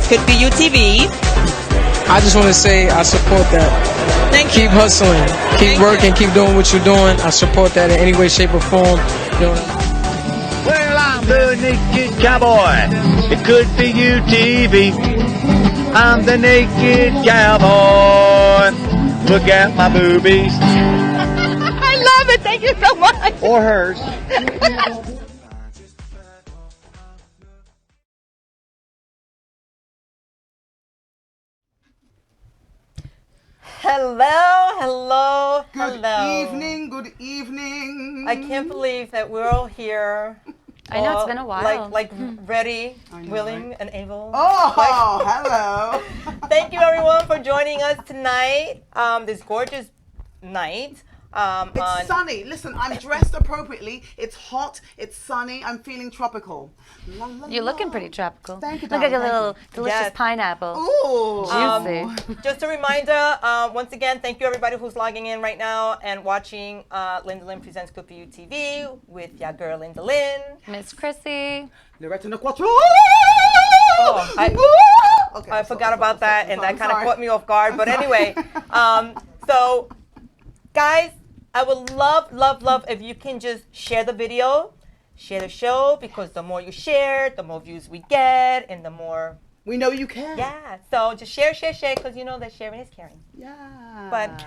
Could Be You TV. I just want to say I support that. Thank you. Keep hustling, keep working, keep doing what you're doing. I support that in any way, shape, or form. Well, I'm the Naked Cowboy. It could be you, TV. I'm the Naked Cowboy. Look at my boobies. I love it. Thank you so much. Or hers. Hello. Good evening. I can't believe that we're all here. I know, it's been a while. Like ready, I know, willing, right? and able. Oh, hello. Thank you everyone for joining us tonight. This gorgeous night. It's sunny. Listen, I'm dressed appropriately. It's hot. It's sunny. I'm feeling tropical. La, la, You're la. looking pretty tropical. Thank you, Look like a darling. little Thank delicious Yes. pineapple. Ooh. Juicy. Just a reminder, once again, thank you everybody who's logging in right now and watching Linda Lynn Presents Cook For You TV with your girl Linda Lynn. Miss Chrissy. Loretta Quattro. Okay, I forgot about that, and that kind of sorry. caught me off guard. But anyway, so guys, I would love if you can just share the video, share the show, because the more you share, the more views we get, and the more, We know you can. yeah. So just share, because you know that sharing is caring. Yeah. But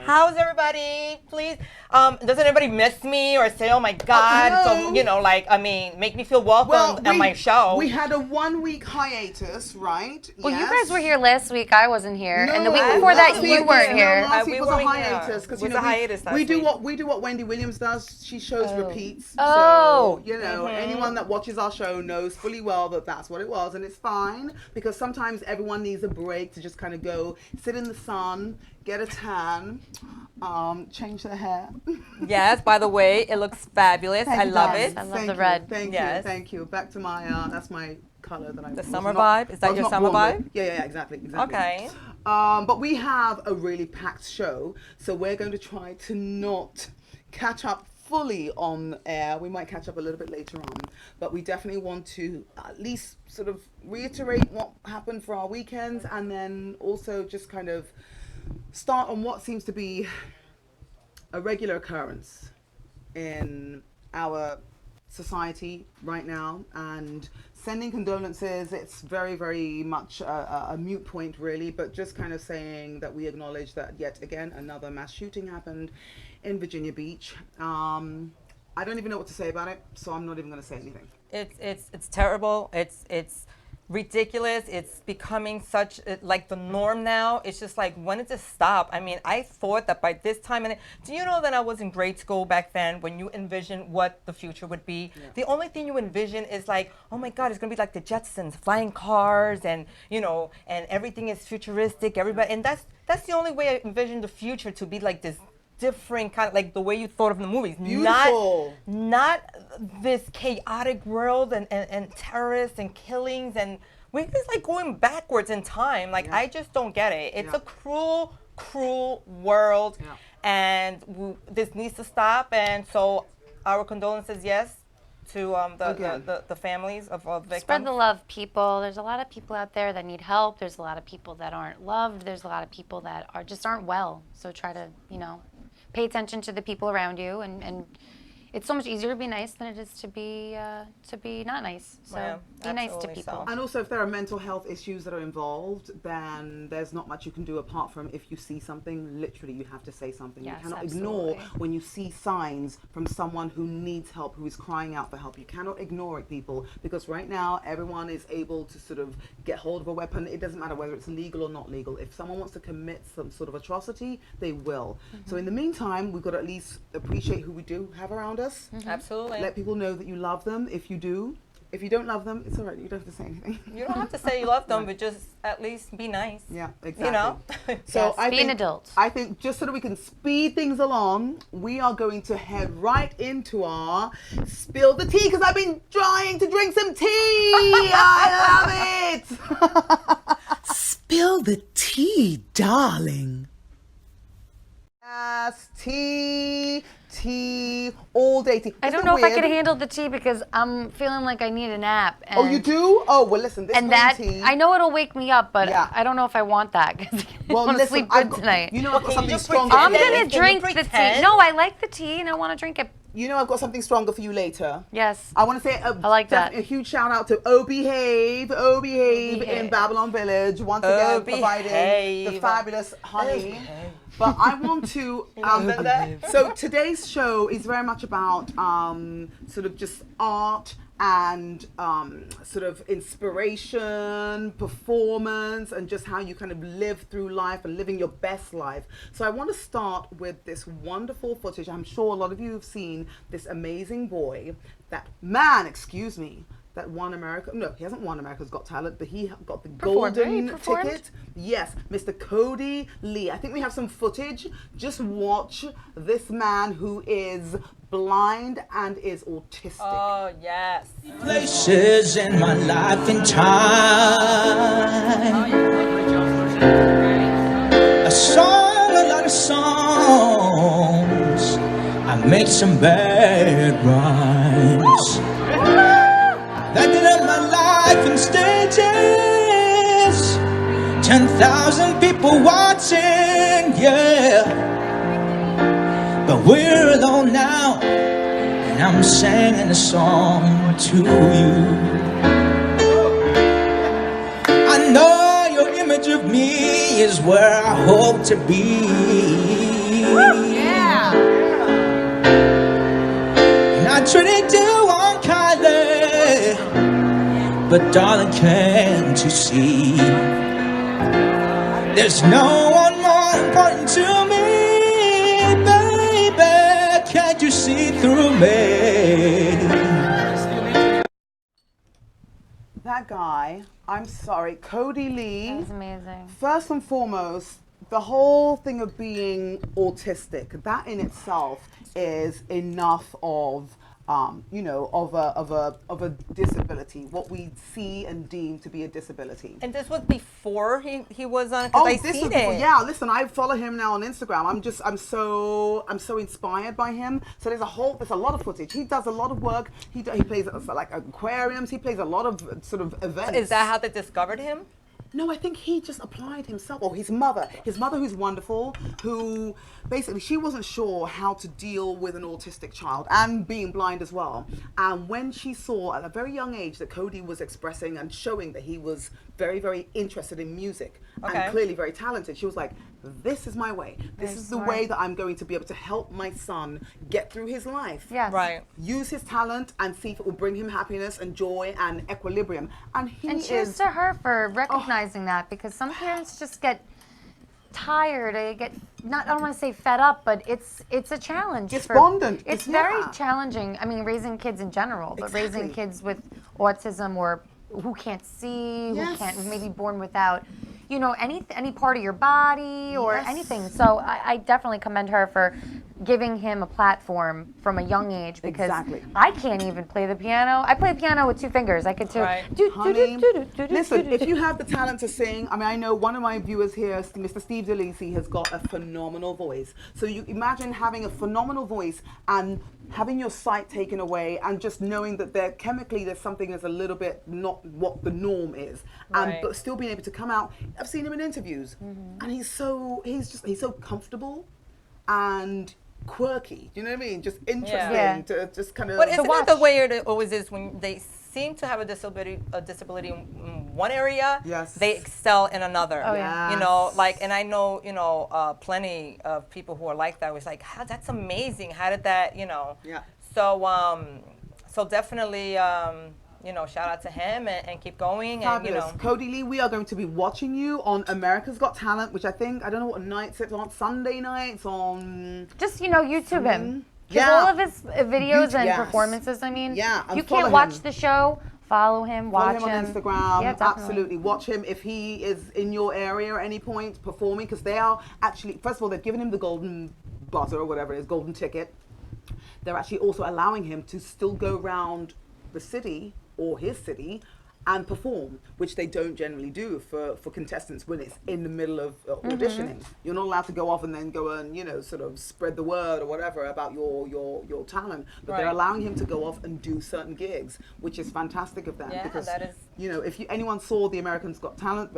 how's everybody? Please, doesn't anybody miss me or say, oh my God? no. So, make me feel welcome on my show. We had a 1 week hiatus, right? Well, Yes. you guys were here last week. I wasn't here. and the week No, before that, last you week- weren't no, here. Last We week was a weren't here. hiatus because Was a hiatus last we do week. what Wendy Williams does. She shows repeats. Oh. So anyone that watches our show knows fully well that that's what it was, and it's fine because sometimes everyone needs a break to just kind of go sit in the sun, get a tan, change their hair. Yes, by the way, it looks fabulous. Thank I you, love darling. it. I love Thank the you, red. Thank Yes. you. Thank you. Back to my that's my color that I The was summer not- vibe? Is that was your not summer born with. vibe? Yeah, exactly. Okay. But we have a really packed show, so we're going to try to not catch up fully on air. We might catch up a little bit later on, but we definitely want to at least sort of reiterate what happened for our weekends, and then also just kind of start on what seems to be a regular occurrence in our society right now, and sending condolences. It's very, very much a moot point, really, but just kind of saying that we acknowledge that yet again another mass shooting happened in Virginia Beach. I don't even know what to say about it, so I'm not even going to say anything. It's terrible. It's ridiculous. It's becoming such like the norm now. It's just like, when does it stop? I mean, I thought that by this time, and do you know that I was in grade school back then when you envision what the future would be? Yeah. The only thing you envision is like, oh my God, it's gonna be like the Jetsons, flying cars, and and everything is futuristic. Everybody, and that's the only way I envision the future to be, like this different kind of, like the way you thought of the movies. Beautiful. Not this chaotic world and terrorists and killings, and we're just like going backwards in time. Like, Yeah. I just don't get it. It's Yeah. a cruel world, Yeah. and this needs to stop. And so our condolences, yes, to Again. the families of all the victims. Spread the love, people. There's a lot of people out there that need help. There's a lot of people that aren't loved. There's a lot of people that aren't well. So try to, pay attention to the people around you, and it's so much easier to be nice than it is to be not nice. So Yeah, be nice to absolutely people. so. And also, if there are mental health issues that are involved, then there's not much you can do apart from, if you see something, literally you have to say something. Yes, You cannot absolutely. ignore when you see signs from someone who needs help, who is crying out for help. You cannot ignore it, people, because right now everyone is able to sort of get hold of a weapon. It doesn't matter whether it's legal or not legal. If someone wants to commit some sort of atrocity, they will. So in the meantime, we've got to at least appreciate who we do have around us. Absolutely. Let people know that you love them if you do. If you don't love them, it's all right. You don't have to say anything. You don't have to say you love them, but just at least be nice. Yeah, exactly. You know? So Yes, I be an think, adult. I think just so that we can speed things along, we are going to head right into our spill the tea, because I've been trying to drink some tea. I love it. Spill the tea, darling. Yes, tea all dating. I Isn't don't know it if I could weird? handle the tea because I'm feeling like I need a nap. Oh, you do? Oh, well, listen, this And green that tea. I know it'll wake me up, but Yeah. I don't know if I want that because I Well, want to listen, sleep I've good got- tonight. You know, I've got Okay, something you just stronger. I'm for you. gonna Can you drink the tea. pretend? No, I like the tea and I want to drink it. You know, I've got something stronger for you later. Yes. I want to say I like that. a huge shout out to O Behave in Behave. Babylon Village, once Oh again providing the Behave. fabulous honey. But I want to. So today's show is very much about sort of just art and sort of inspiration, performance, and just how you kind of live through life and living your best life. So I want to start with this wonderful footage. I'm sure a lot of you have seen this amazing boy, that won America. No, he hasn't won America's Got Talent, but he got the Performed, right? He golden performed? ticket. Yes, Mr. Cody Lee. I think we have some footage. Just watch this man who is blind and is autistic. Oh, yes. Places in my life and time. I sung a lot of songs. I made some bad rhymes. That did up my life in stages. 10,000 people watching, yeah. But we're alone now, and I'm singing a song to you. I know your image of me is where I hope to be. Yeah. And I treated you unkindly, but darling, can't you see? There's no one more important to me, baby. Can't you see through me? That guy, I'm sorry, Cody Lee. That's amazing. First and foremost, the whole thing of being autistic, that in itself is enough of, of a disability, what we see and deem to be a disability. And this was before he was on, because I seen it. Yeah, listen, I follow him now on Instagram. I'm so inspired by him. So there's a lot of footage. He does a lot of work. He plays at like aquariums. He plays a lot of sort of events. Is that how they discovered him? No, I think he just applied himself, or his mother who's wonderful, who basically, she wasn't sure how to deal with an autistic child and being blind as well. And when she saw at a very young age that Cody was expressing and showing that he was very, very interested in music Okay. and clearly very talented, she was like, this is my way. This is the smart. way that I'm going to be able to help my son get through his life. Yes. Right. Use his talent and see if it will bring him happiness and joy and equilibrium. And he And cheers is... to her for recognizing that, because some parents just get tired. They get I don't want to say fed up, but it's a challenge. Despondent. It's Yeah. very challenging. I mean, raising kids in general, but raising Exactly. kids with autism or who can't see, Yes. who maybe born without, any part of your body or Yes. anything. So I definitely commend her for giving him a platform from a young age, because Exactly. I can't even play the piano. I play the piano with 2 fingers. I could Right. Honey, listen, if you have the talent to sing, I mean, I know one of my viewers here, Mr. Steve DeLisi, has got a phenomenal voice. So you imagine having a phenomenal voice and having your sight taken away and just knowing that there's something that's a little bit not what the norm is. And Right. but still being able to come out. I've seen him in interviews and he's so comfortable and quirky. You know what I mean? Just interesting Yeah. to just kind of But isn't watch. that the way it always is when they seem to have a disability in one area, Yes. they excel in another. Oh, yeah. And I know, plenty of people who are like that. It's like, that's amazing. How did that, Yeah. So definitely, shout out to him and keep going. Fabulous. And, Cody Lee, we are going to be watching you on America's Got Talent, which I don't know what nights it's on, Sunday nights on... Just, YouTube him. Because Yeah. all of his videos and Yes. performances, I mean, Yeah, and you follow can't watch him. the show, follow him, Follow watch him on Instagram. Yeah, definitely. Absolutely. Watch him if he is in your area at any point performing, because they are actually, first of all, they've given him the golden buzzer or whatever it is, golden ticket. They're actually also allowing him to still go around the city or his city and perform, which they don't generally do for contestants when it's in the middle of auditioning. You're not allowed to go off and then go and, sort of spread the word or whatever about your talent. But they're Right. allowing him to go off and do certain gigs, which is fantastic of them. Yeah, because, that is- if anyone saw the Americans Got Talent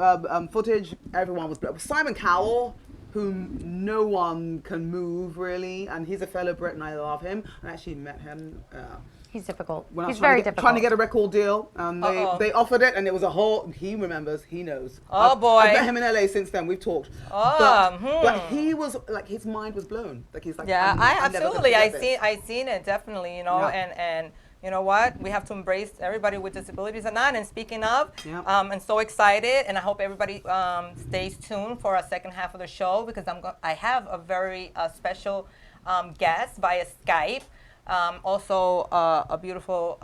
footage, everyone was blown. Simon Cowell, whom no one can move really, and he's a fellow Brit and I love him. I actually met him He's difficult. when I was He's trying very to get, difficult. trying to get a record deal. They offered it, and it was a whole. He remembers. He knows. Oh, boy. I've met him in LA since then. We've talked. But he was like, his mind was blown. Like he's like, Yeah, I'm I never gonna absolutely. forget this. I seen it definitely. Yeah. And you know what? We have to embrace everybody with disabilities or not. And speaking of, Yeah. I'm so excited, and I hope everybody stays tuned for our second half of the show because I have a very special guest via Skype. Also, a beautiful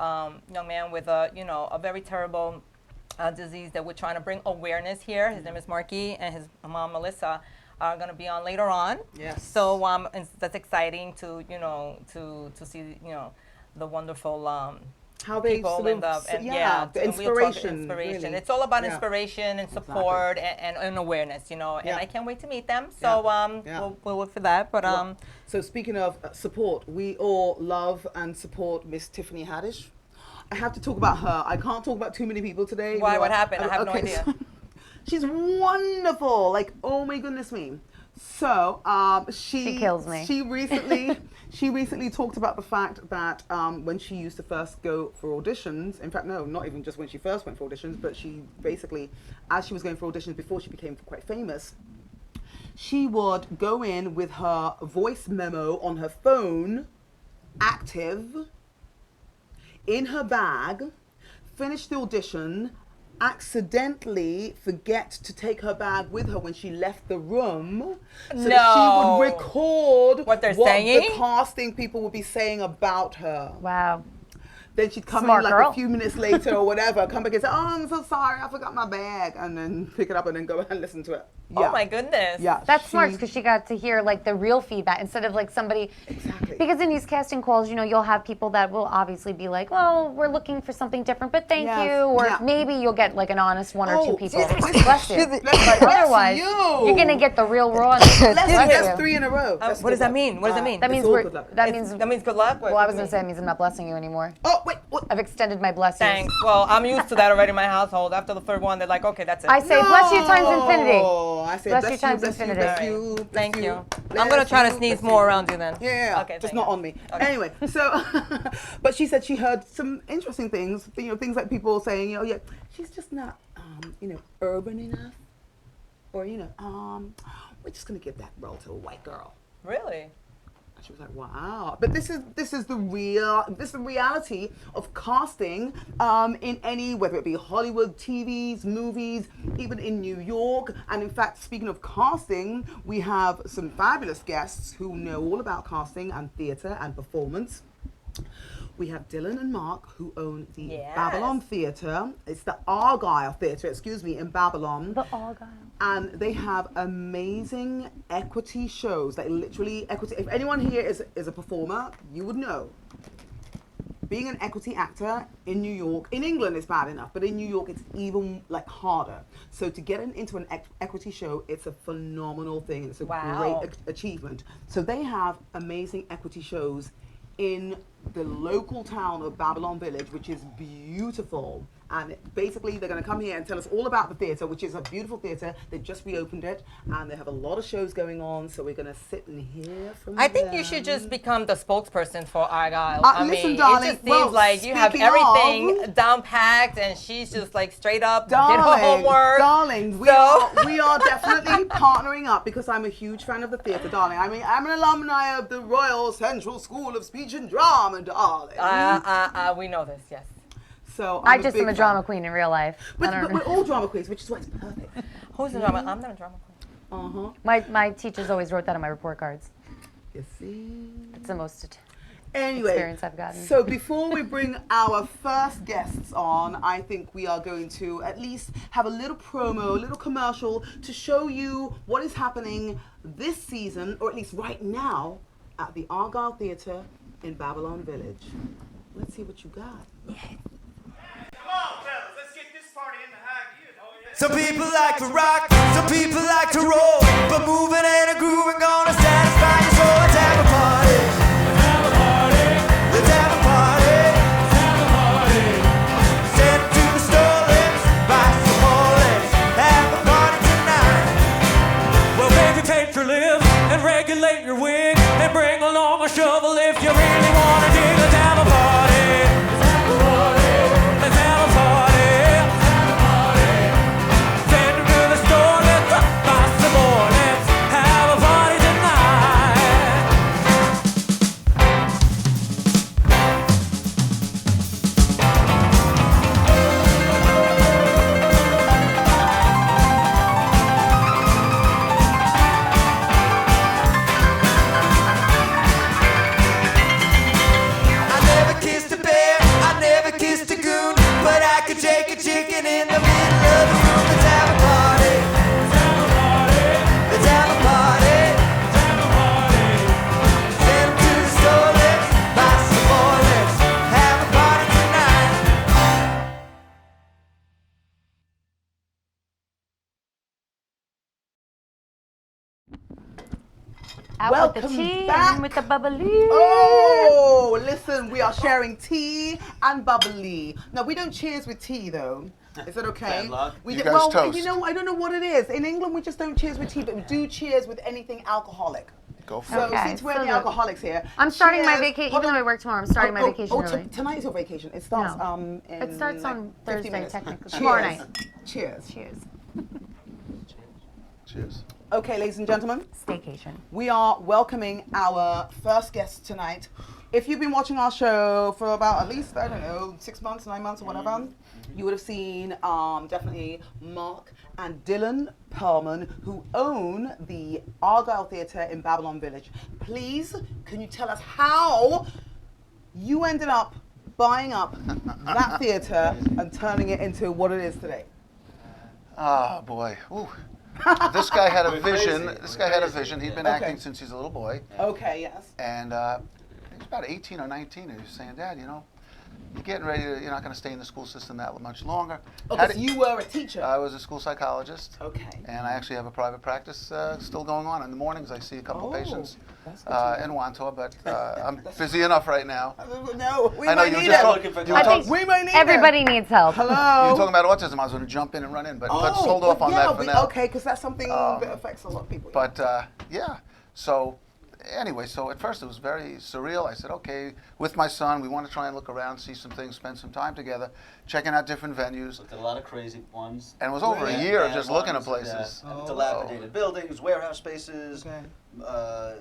young man with a very terrible disease that we're trying to bring awareness here. His name is Marky, and his mom Melissa are going to be on later on. Yes. So and that's exciting to to see the wonderful How they people sort and of, the and the and we'll talk inspiration. Really. It's all about Yeah. inspiration and support and awareness, And Yeah. I can't wait to meet them. So Yeah. we'll look for that. But So speaking of support, we all love and support Miss Tiffany Haddish. I have to talk about her. I can't talk about too many people today. Why? What happened? I have no idea. She's wonderful. Like, oh my goodness me. So she kills me. She recently talked about the fact that when she used to first go for auditions, in fact, no, not even just when she first went for auditions, but she basically, as she was going for auditions before she became quite famous, she would go in with her voice memo on her phone, active, in her bag, finish the audition, accidentally forget to take her bag with her when she left the room, so that she No. would record What they're the saying? casting people would be saying about her. Wow. Then she'd come Smart in like girl. a few minutes later or whatever, come back and say, "Oh, I'm so sorry, I forgot my bag," and then pick it up and then go and listen to it. oh my goodness. Yeah, That's smart because she got to hear like the real feedback instead of like somebody. Exactly. Because in these casting calls, you'll have people that will obviously be like, "Well, we're looking for something different, but thank Yes. you," or Yeah. maybe you'll get like an honest one or Oh, two people. yes. Bless you. Bless But otherwise, you. you're gonna get the real raw. That's 3 in a row. That's What does good that luck. mean? What does that mean? That means all we're. good luck. That means. That means good luck. Well, I was gonna say it means I'm not blessing you anymore. Oh wait, what? I've extended my blessings. Thanks. Well, I'm used to that already in my household. After the third one, they're like, okay, that's it. I say bless you times infinity. Oh, I say Bless bless you times bless infinity. bless you, bless Thank you. bless I'm gonna try to you, sneeze bless more you. around you then. Yeah, Okay. just thank not you. on me. Okay. Anyway, so, but she said she heard some interesting things. Things like people saying, yeah, she's just not, urban enough, or we're just gonna give that role to a white girl. Really? And she was like, wow. But this is the reality of casting in any, whether it be Hollywood, TVs, movies, even in New York. And in fact, speaking of casting, we have some fabulous guests who know all about casting and theatre and performance. We have Dylan and Mark, who own the Yes. Babylon Theatre. It's the Argyle Theatre, in Babylon. The Argyle. And they have amazing equity shows, like literally equity. If anyone here is a performer, you would know. Being an equity actor in New York, in England it's bad enough, but in New York it's even like harder. So to get into an equity show, it's a phenomenal thing. It's a Wow. great achievement. So they have amazing equity shows in the local town of Babylon Village, which is beautiful. And basically, they're going to come here and tell us all about the theatre, which is a beautiful theatre. They've just reopened it, and they have a lot of shows going on. So we're going to sit and hear from I think them. you should just become the spokesperson for Argyle. Listen, it darling, just seems well, like you have speaking everything of- down packed, and she's just like straight up did her homework. Darling, we are definitely partnering up because I'm a huge fan of the theatre, darling. I mean, I'm an alumni of the Royal Central School of Speech and Drama, darling. We know this, yes. So I I'm just big am a fan. drama queen in real life. But we're all drama queens, which is why it's perfect. Who's the drama? I'm not a drama queen. My teachers always wrote that on my report cards. You see? It's the most Anyway, experience I've gotten. so before we bring our first guests on, I think we are going to at least have a little promo, a little commercial to show you what is happening this season, or at least right now, at the Argyle Theatre in Babylon Village. Let's see what you got. Come on, fellas, let's get this Some people like to rock, some people like to roll, but moving and a grooving gonna satisfy your soul. Let's have a party. Let's have a party. Let's have a party. Let's have a party. Send to the store, let's buy some more. Let's have a party tonight. Well, baby, paint your lips and regulate your wig and bring along a shovel if you really wanna dig. Let's have a party. Let's have a party. Let's have a party. Take a chicken in the middle of the room. Let's have a party. Let's have a party. Let's have a party. Let's have a party. Send 'em to the store. Let's buy some more. Let's have a party tonight. Out with the Welcome tea back. and with the bubbly. Oh, listen, we are sharing tea and bubbly. No, we don't cheers with tea though. Is that okay? Bad luck. We You do- guys well, toast. you know, I don't know what it is. In England, we just don't cheers with tea, but we do cheers with anything alcoholic. Go for So it. Okay, since we're so the look, alcoholics here, I'm starting my cheers. vacation. Hold Even though on. I work tomorrow, I'm starting my vacation early. Tonight is your vacation. It starts No. in It starts like on 50 Thursday, minutes. technically. Cheers. Tomorrow night. Cheers. Cheers. Cheers. Okay, ladies and gentlemen, Staycation. we are welcoming our first guest tonight. If you've been watching our show for about at least, I don't know, 6 months, 9 months or whatever, you would have seen definitely Mark and Dylan Perlman, who own the Argyle Theatre in Babylon Village. Please, can you tell us how you ended up buying up that theatre and turning it into what it is today? Ah, boy. Ooh. This guy had a We're vision. crazy. This We're guy had a crazy. vision. He'd been Okay. acting since he's a little boy. Okay, yes. And he was about 18 or 19. And he was saying, Dad, you know, you're getting ready to, you're not going to stay in the school system that much longer. How Okay, so did- you were a teacher. I was a school psychologist. Okay. And I actually have a private practice still going on. In the mornings, I see a couple Oh, patients that's good to in Wantor, but I'm busy enough right now. No, we I know might you need just it. talk- Looking for you I talk- think We might need everybody it. needs help. You Hello. were talking about autism. I was going to jump in and run in, but let's hold off on that for now. Okay, because that's something that affects a lot of people. But yeah, so anyway, so at first it was very surreal. I said, okay, with my son, we want to try and look around, see some things, spend some time together, checking out different venues. Looked at a lot of crazy ones. And it was over a Yeah, year of bad just looking at ones, places. yeah. Dilapidated buildings, warehouse spaces, Okay.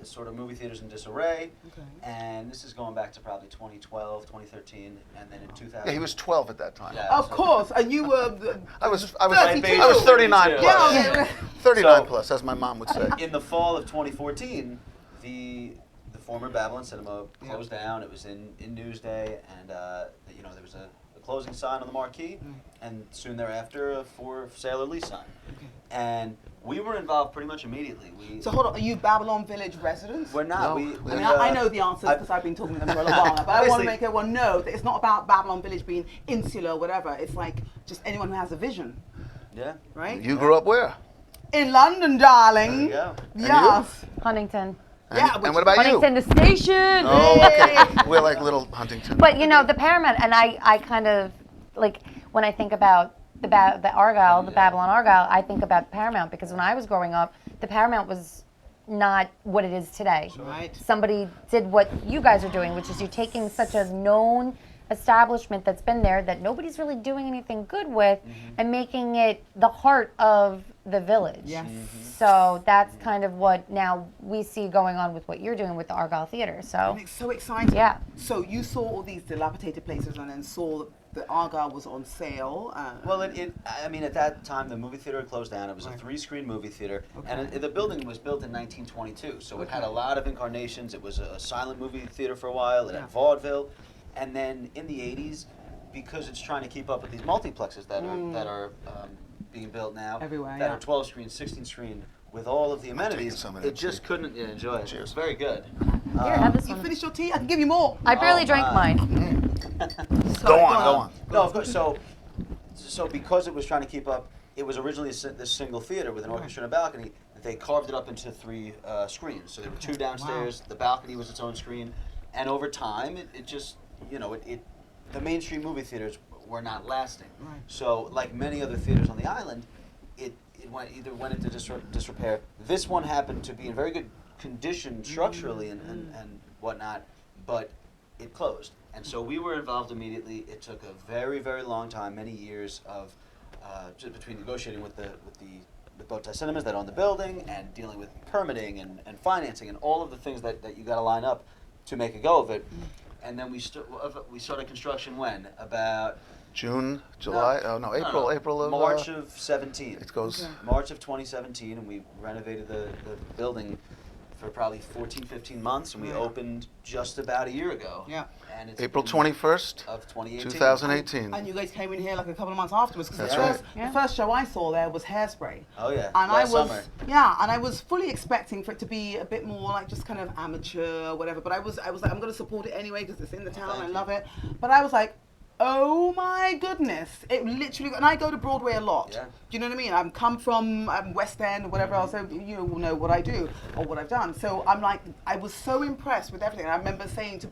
sort of movie theaters in disarray. Okay. And this is going back to probably 2012, 2013, and then in 2000. Yeah, he was 12 at that time. Yeah, Of so- course, and you were. I was 32. 39 Yeah. plus. Yeah. 39 So- plus, as my mom would say. In the fall of 2014, the former Babylon Cinema closed down. It was in Newsday, and you know there was a closing sign on the marquee, and soon thereafter a for sale or lease sign. And we were involved pretty much immediately. So hold on, are you Babylon Village residents? We're not. No, we, we- I mean, I know the answers because I've been talking to them for a long while, but I want to Obviously- make everyone know that it's not about Babylon Village being insular or whatever. It's like just anyone who has a vision, Yeah. right? You grew up where? In London, darling. There you go. Yes. Huntington. Yeah, And what about you? Huntington, the station. Oh, okay. We're like little Huntington. But you know, the Paramount, and I kind of like when I think about the Argyle, the Babylon Argyle, I think about Paramount because when I was growing up, the Paramount was not what it is today. Right. Somebody did what you guys are doing, which is you're taking such a known establishment that's been there that nobody's really doing anything good with and making it the heart of the village. Yes. So that's kind of what now we see going on with what you're doing with the Argyle Theatre. So And it's so exciting. Yeah. So you saw all these dilapidated places and then saw that Argyle was on sale. Well, I mean, at that time, the movie theater had closed down. It was a 3-screen movie theater, and the building was built in 1922, so it had a lot of incarnations. It was a silent movie theater for a while. It had vaudeville, and then in the 80s, because it's trying to keep up with these multiplexes that are being built now, Everywhere, that yeah. are 12-screen, 16-screen, with all of the amenities, some of that it just tea. couldn't enjoy it. Cheers. It's very good. here, have this You one. finished your tea? I can give you more. I barely Oh, drank my. mine. Go on, go on. No, of course. So because it was trying to keep up it was originally this single theater with an orchestra and a balcony. They carved it up into 3 screens. So there were 2 downstairs. The balcony was its own screen, and over time, it just, you know, the mainstream movie theaters were not lasting. Right. So, like many other theaters on the island, it went into disrepair. This one happened to be in very good condition structurally and whatnot, but it closed. And so we were involved immediately. It took a very, very long time, many years of just between negotiating with the Bowtie Cinemas that own the building and dealing with permitting and financing and all of the things that you got to line up to make a go of it. And then we started construction when? About June, July, April of... March of 17. It goes... March of 2017, and we renovated the building for probably 14, 15 months, and we opened just about a year ago. Yeah. And it's April been 21st of 2018. 2018. And you guys came in here like a couple of months afterwards, because That's the first show I saw there was Hairspray. Oh yeah, And last I was, summer. and I was fully expecting for it to be a bit more like just kind of amateur or whatever. But I was like, I'm going to support it anyway because it's in the town. I love it. But I was like, oh my goodness! It literally, and I go to Broadway a lot. Yeah. Do you know what I mean? I'm come from West End or whatever else. So you will know what I do or what I've done. So I'm like, I was so impressed with everything. And I remember saying to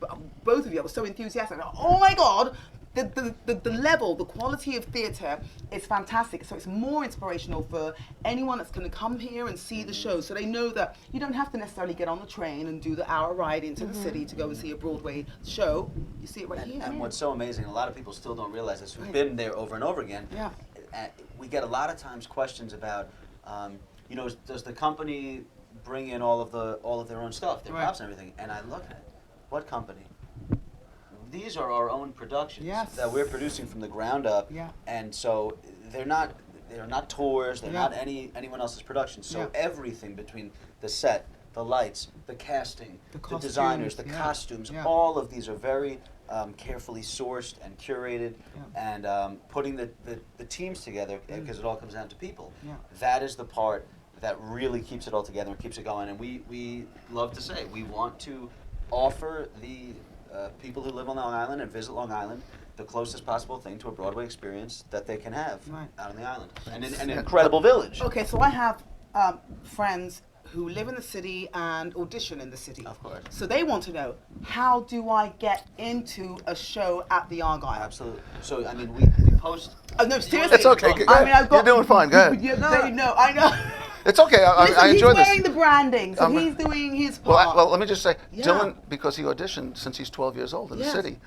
both of you, I was so enthusiastic. Oh my God! The level, the quality of theatre is fantastic. So it's more inspirational for anyone that's going to come here and see the show. So they know that you don't have to necessarily get on the train and do the hour ride into the city to go and see a Broadway show. You see it right here. And what's so amazing, a lot of people still don't realize this, who've been there over and over again. Yeah. We get a lot of times questions about, you know, does the company bring in all of their own stuff, their props and everything? And I look at it. What company? These are our own productions that we're producing from the ground up, and so they're not tours, they're not anyone else's production. So everything between the set, the lights, the casting, the designers, the costumes, all of these are very carefully sourced and curated, and putting the teams together, because it all comes down to people. That is the part that really keeps it all together and keeps it going. And we love to say we want to offer the people who live on Long Island and visit Long Island the closest possible thing to a Broadway experience that they can have out on the island, and in an incredible village. Okay, so I have friends who live in the city and audition in the city. Of course. So they want to know, how do I get into a show at the Argyle? Absolutely. So I mean, we post. Oh no, seriously. It's okay. Go I mean, I've got. You're doing fine. Go ahead. They know. I know. It's okay. Listen, I enjoy he's this. wearing the branding, so he's doing his part. Well, let me just say, Dylan, because he auditioned since he's 12 years old in the city,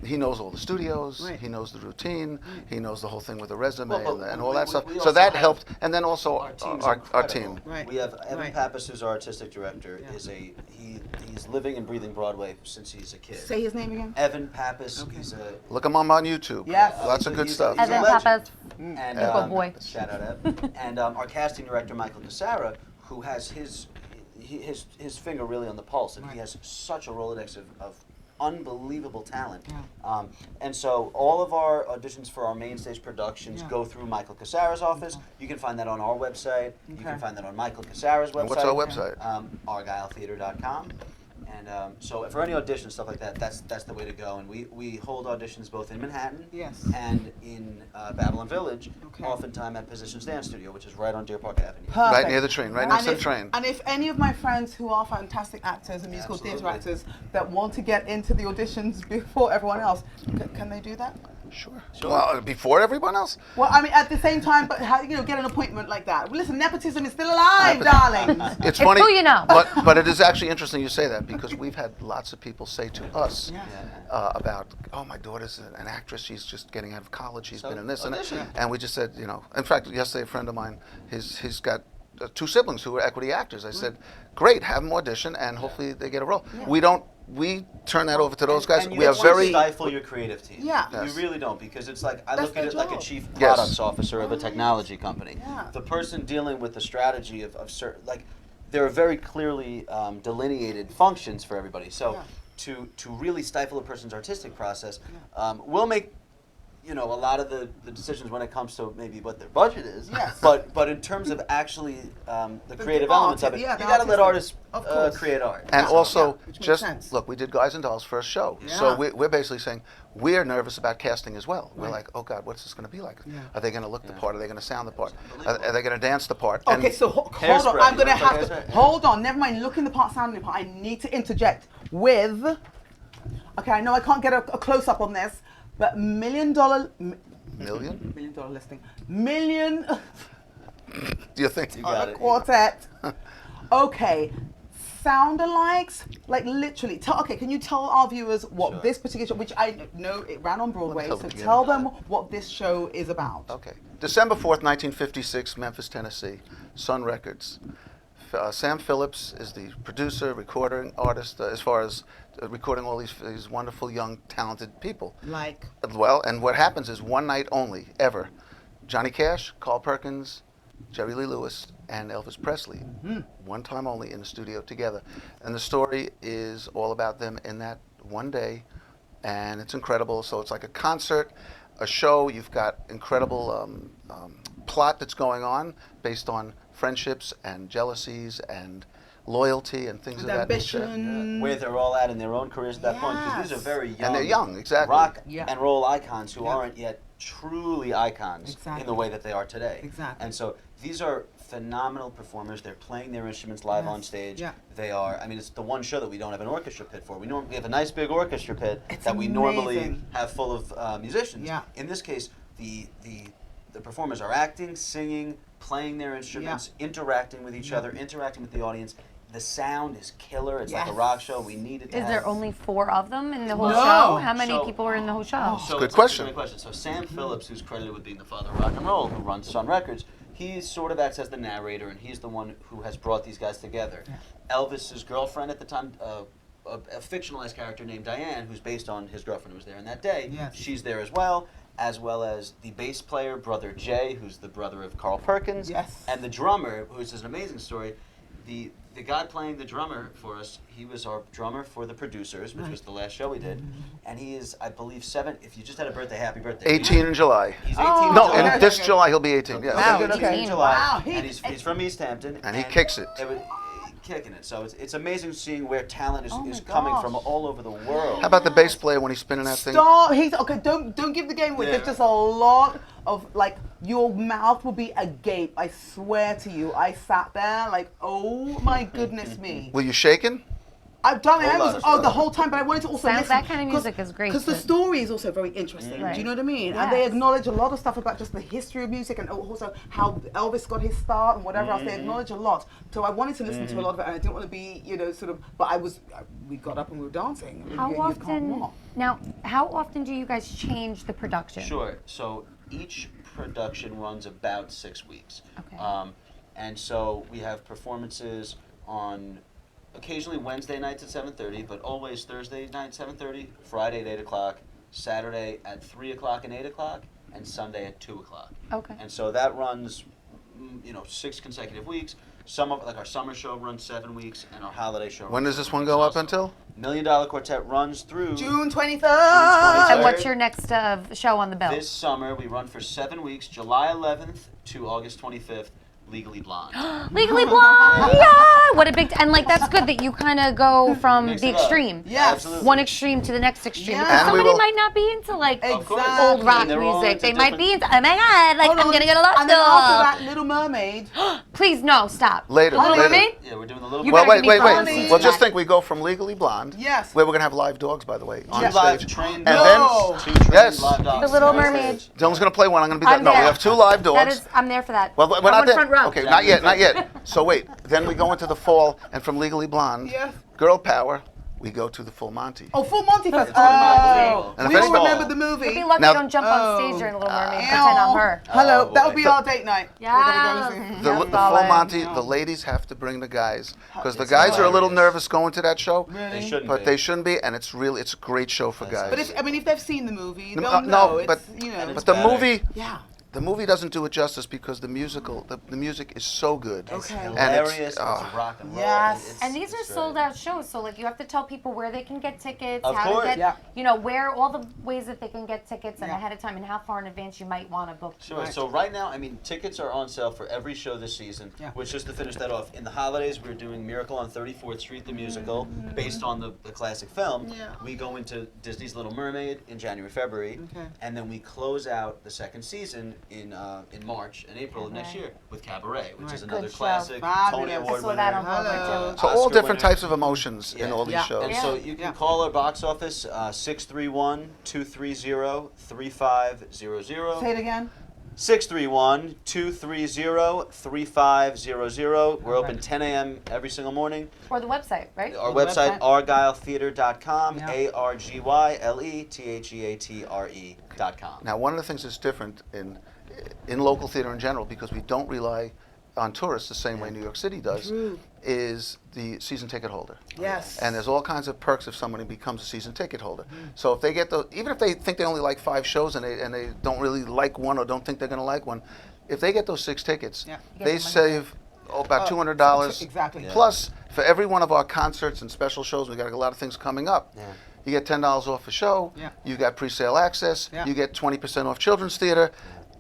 he knows all the studios, he knows the routine, he knows the whole thing with the resume and all that stuff. we So also that have- helped, and then also Our our team. Right. We have Evan Right. Pappas, who's our artistic director. He's living and breathing Broadway since he's a kid. Say his name again. Evan Pappas. He's a Look him up on YouTube. Yes. Lots of good he's stuff. He's a Evan legend. Pappas. And Good boy. shout out Ev. And our casting director Michael Casara, who has his finger really on the pulse, and he has such a Rolodex of unbelievable talent. And so all of our auditions for our main stage productions go through Michael Casara's office. You can find that on our website. You can find that on Michael Casara's website. And what's our website? ArgyleTheater.com. And so for any audition, stuff like that, that's the way to go. And we hold auditions both in Manhattan and in Babylon Village, oftentimes at Positions Dance Studio, which is right on Deer Park Avenue. Perfect. Right near the train, right next to the train. And if any of my friends who are fantastic actors and musical theatre Absolutely. actors that want to get into the auditions before everyone else, can they do that? Sure. Well, before everyone else? Well, I mean, at the same time, but how, get an appointment like that. Well, listen, nepotism is still alive, darling. It's funny, who you know. but it is actually interesting you say that, because we've had lots of people say to us about, oh, my daughter's an actress, she's just getting out of college, she's been in this and that. And we just said, in fact, yesterday a friend of mine, he's got 2 siblings who are equity actors. I said, great, have them audition and hopefully they get a role. We turn that over to those guys. And We are don't want to very... stifle your creative team. Yeah. You Yes. really don't, because it's like, I That's look at it their like a job. chief Yes. products officer of a technology company. Yeah. The person dealing with the strategy of certain, like, there are very clearly delineated functions for everybody. So to really stifle a person's artistic process will make you know, a lot of the decisions when it comes to maybe what their budget is. Yes. But in terms of actually the creative art, elements of it, yeah, you the got to let artistic. artists Of course. create art. And Yeah. also, Yeah, which makes just sense. look, we did Guys and Dolls first show, Yeah. so we're basically saying we're nervous about casting as well. We're Right. like, oh God, what's this going to be like? Yeah. Are they going to look the part? Are they going to sound the part? unbelievable. Are they going to dance the part? Okay, And so hold on. Hairspray, I'm going to you know, have like to hairspray, yeah. hold on. Never mind looking the part, sounding the part. I need to interject with. Okay, I know I can't get a close up on this, but $1 million. Million? $1 million listing. Million Do you think? You on got a it. quartet. Okay. Sound-alikes, like literally. Okay, can you tell our viewers what Sure. this particular show, which I know it ran on Broadway, tell so them again. tell them what this show is about. Okay. December 4th, 1956, Memphis, Tennessee, Sun Records. Sam Phillips is the producer, recording artist, as far as recording all these wonderful, young, talented people. Like, Well, and what happens is one night only, ever, Johnny Cash, Carl Perkins, Jerry Lee Lewis, and Elvis Presley, one time only in the studio together. And the story is all about them in that one day, and it's incredible. So it's like a concert, a show. You've got incredible plot that's going on based on friendships and jealousies and loyalty and things of that nature. ambition. Where they're all at in their own careers at that point, because these are Yes. very young, And they're young, exactly. rock Yeah. and roll icons who Yeah. aren't yet truly icons in Exactly. the way that they are today. Exactly. And so these are phenomenal performers. They're playing their instruments live Yes. on stage. Yeah. They are. I mean, it's the one show that we don't have an orchestra pit for. We have a nice big orchestra pit It's that we normally amazing. have full of musicians. Yeah. In this case, the performers are acting, singing, playing their instruments, interacting with each Yeah. other, interacting with the audience. The sound is killer. It's like a Yes. rock show. We needed to Is there have- only 4 of them in the whole No. show? How many So- people were in the whole show? So Good it's question. A great question. So Sam Phillips, who's credited with being the father of rock and roll, who runs Sun Records, he sort of acts as the narrator, and he's the one who has brought these guys together. Elvis's girlfriend at the time, a fictionalized character named Diane, who's based on his girlfriend who was there in that day. Yes. She's there as well as the bass player, Brother Jay, who's the brother of Carl Perkins, Yes. and the drummer, who's an amazing story. The guy playing the drummer for us, he was our drummer for The Producers, which was the last show we did. And he is, I believe, 7. If you just had a birthday, happy birthday. 18 in July. He's 18 Oh, in No, July. and this July he'll be 18. Yes. Wow. He's Okay. 18 in July. Wow, And he's from East Hampton. And he kicks it. Kicking it. So it's amazing seeing where talent is, Oh my is coming gosh. from all over the world. How about the bass player when he's spinning that thing? Stop. He's okay. Don't give the game away. Yeah. There's just a lot of like your mouth will be agape. I swear to you. I sat there like, oh my goodness me. Were you shaking? I've done it. Whole I lot was of the stuff. whole time, but I wanted to also Sounds- listen. that kind of music is great, because the but- story is also very interesting. Right. Do you know what I mean? And they Yes. acknowledge a lot of stuff about just the history of music and also how Elvis got his start and whatever else. They acknowledge a lot. So I wanted to listen to a lot of it, and I didn't want to be, sort of. But we got up and we were dancing. How You can't often? not. Now, how often do you guys change the production? Sure. So each production runs about 6 weeks. Okay. And so we have performances on occasionally Wednesday nights at 7:30, but always Thursday night 7:30, Friday at 8 o'clock, Saturday at 3 o'clock and 8 o'clock, and Sunday at 2 o'clock. Okay. And so that runs, 6 consecutive weeks. Some of, like our summer show runs 7 weeks, and our holiday show. When runs does this 7 one weeks go up also. until? $1 Million Quartet runs through June 23rd. 23rd. And what's your next show on the bill? This summer. We run for 7 weeks, July 11th to August 25th. Legally Blonde. Legally Blonde. Yeah. What a big and that's good that you kind of go from Mix the it up. extreme. Yes. Absolutely. One extreme to the next extreme. Yeah. Because And we somebody will- might not be into like Of course. old rock And they're all music. into They might be different- into, oh my God, like Hold I'm on. gonna get a lot And then of after that, Little Mermaid. Please, no, stop. Later, Little later. Mermaid? Yeah, we're doing the little. You Well, better wait. give me funny. Well, just think we go from Legally Blonde. Yes. Where we're going to have live dogs, by the way, on Two live stage. trained And dogs. then, Two trained yes. live dogs. The Little on Mermaid. stage. Dylan's going to play one. I'm going to be there. I'm No, we there. have 2 live dogs. That is, I'm there for that. Well, we're I'm not in there. front row. Okay, not yet. So wait. Then we go into the fall, and from Legally Blonde, Yes. Girl Power, we go to the Full Monty. Oh, Full Monty Fest. It's unbelievable. Oh, And we if all anybody- remember the movie. You'd be lucky Now- I don't jump on stage during Little Mermaid and pretend I'm her. Hello, Oh, that would boy. be our date night. Yeah. We're gonna go see. The Yes, Full darling. Monty, the ladies have to bring the guys because the It's guys are a little hilarious. nervous going to that show, They shouldn't but be. they shouldn't be, and it's a great show for guys. But if they've seen the movie, No, they'll know. no, but it's, but the better. movie, yeah. the movie doesn't do it justice because the music is so good. Okay. And Hilarious. It's rock and roll. Yes. And these are sold out shows, so like you have to tell people where they can get tickets, Of how course. to get, Yeah. you know, where all the ways that they can get tickets and Yeah. ahead of time and how far in advance you might want to book. Sure. So right now, I mean, tickets are on sale for every show this season. Yeah. Which, just to finish that off, in the holidays we're doing Miracle on 34th Street, the musical, based on the classic film. Yeah. We go into Disney's Little Mermaid in January, February, Okay. and then we close out the second season in March and April of next Cabaret. year with Cabaret, which is Right. another Good show. classic, Fabulous. Tony I Award saw that winner. on Broadway, Hello. too. So all Oscar different winner. types of emotions in all these Yeah. shows. And so you can Yeah. call our box office 631-230-3500. Say it again. 631-230-3500. We're open 10 a.m. every single morning. Or the website, right? Our The website, website? argyletheater.com, Yeah. ARGYLETHEATRE.com. Now, one of the things that's different in local theater in general, because we don't rely on tourists the same way New York City does, True. is the season ticket holder. Yes. And there's all kinds of perks if somebody becomes a season ticket holder. So if they get even if they think they only like 5 shows and they don't really like one or don't think they're going to like one, if they get those 6 tickets, Yeah. You get they the money save about $200. Exactly. Plus, for every one of our concerts and special shows, we got a lot of things coming up. Yeah. You get $10 off a show. Yeah. You got pre-sale access. Yeah. You get 20% off children's theater.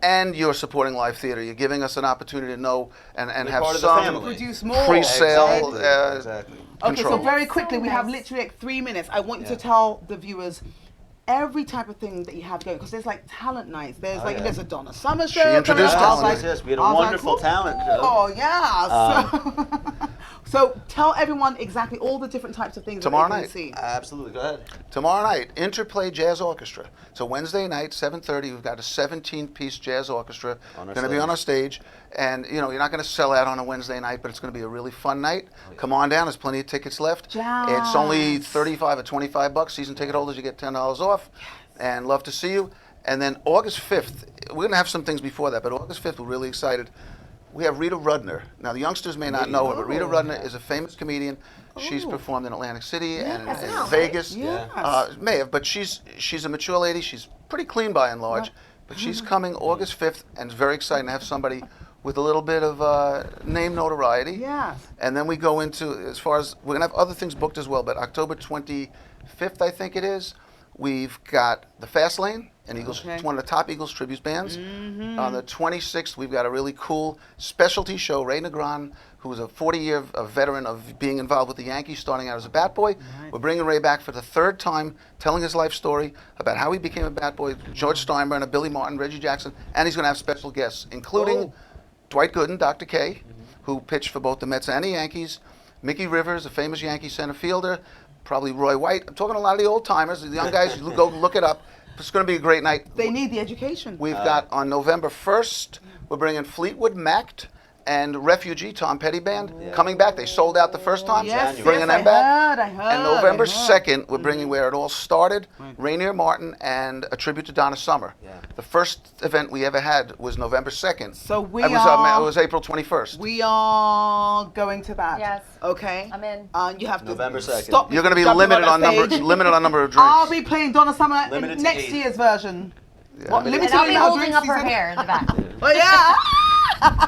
And you're supporting live theater. You're giving us an opportunity to know and You're have part of the some family. Produce more. pre-sale Exactly. Exactly. Okay, so control. very quickly, we have nice. literally like 3 minutes. I want you to Yeah. tell the viewers every type of thing that you have going, because there's like talent nights. There's Oh, like yeah. there's a Donna Summer She show. introduced coming up. us. I was Yes, yes, we had a I was wonderful talent show. Oh yeah. So tell everyone exactly all the different types of things Tomorrow that they night. can see. Absolutely. Go ahead. Tomorrow night, Interplay Jazz Orchestra. So Wednesday night, 7:30, we've got a 17-piece jazz orchestra On our going to be stage. on our stage. And, you know, you're not going to sell out on a Wednesday night, but it's going to be a really fun night. Come on down. There's plenty of tickets left. It's only Jazz. 35 or 25 bucks. Season ticket holders, you get $10 off. And love to see you. And then August 5th, we're going to have some things before that, but August 5th, we're really excited. We have Rita Rudner. Now, the youngsters may not know her, but Rita Rudner is a famous comedian. She's performed in Atlantic City and Yes. in Wow. Vegas. Yes. May have, but she's a mature lady. She's pretty clean by and large. But she's coming August 5th, and it's very exciting to have somebody with a little bit of name notoriety. Yes. And then we go into, as far as, we're going to have other things booked as well, but October 25th, I think it is, we've got the Fast Lane, and Eagles, Okay. it's one of the top Eagles tribute bands. On the 26th, we've got a really cool specialty show. Ray Negron, who is a 40-year veteran of being involved with the Yankees, starting out as a bat boy. We're bringing Ray back for the 3rd time, telling his life story about how he became a bat boy, George Steinbrenner, Billy Martin, Reggie Jackson, and he's going to have special guests, including Dwight Gooden, Dr. K, who pitched for both the Mets and the Yankees, Mickey Rivers, a famous Yankee center fielder, probably Roy White. I'm talking a lot of the old timers, the young guys. You go look it up. It's going to be a great night. They need the education. We've got on November 1st, we're bringing Fleetwood Mac and Refugee, Tom Petty Band, coming back. They sold out the first time. Yes, Bringing yes, them back. I heard. And November I heard. 2nd, we're bringing Where It All Started, Rainier Martin, and a tribute to Donna Summer. Yeah. The first event we ever had was November 2nd. So we it was April 21st. We are going to that. Yes. Okay. I'm in. You have to November 2nd. stop. You're going to be jumping limited that on number stage. of drinks. I'll be playing Donna Summer in Limited to next 8. year's version. What, And limited I'll be in our holding drinks, up he her said? hair in the back. Oh yeah.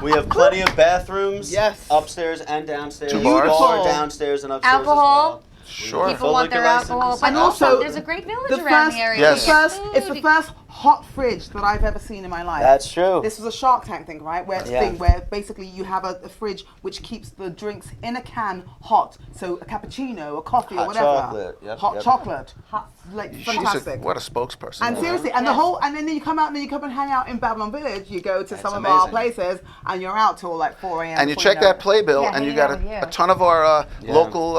We have plenty of bathrooms, Yes. upstairs and downstairs. 2 bars. Bar downstairs and upstairs Alcohol. as well. Sure. People Full want their liquor license. alcohol, but And also also, there's a great village The around first, the area. Yes. the first, it's the Food. first hot fridge that I've ever seen in my life. That's true. This was a Shark Tank thing, right? Yeah. Where basically you have a fridge which keeps the drinks in a can hot. So a cappuccino, a coffee, or Hot whatever. chocolate, yep, Hot yep. chocolate. Hot, like She's fantastic. what a spokesperson. And seriously, and and then you come out and then you come and hang out in Babylon Village. You go to That's some of our amazing. places and you're out till like 4 a.m. And you before check know that it. playbill, Yeah, and you hanging got out with you. a ton of our local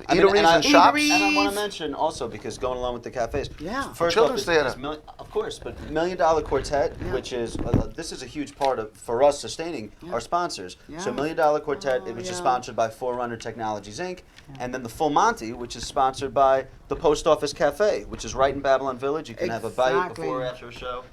eateries and shops. Eateries. And I want to mention also, because going along with the cafes, Yeah. first Children's off, theater. of course, but $1 Million Quartet, which is this is a huge part of for us sustaining our sponsors. So Yeah. $1 Million Quartet, which yeah. is sponsored by Forerunner Technologies Inc., and then the Full Monty, which is sponsored by the Post Office Cafe, which is right in Babylon Village. You can have a bite Exactly. before or after a show.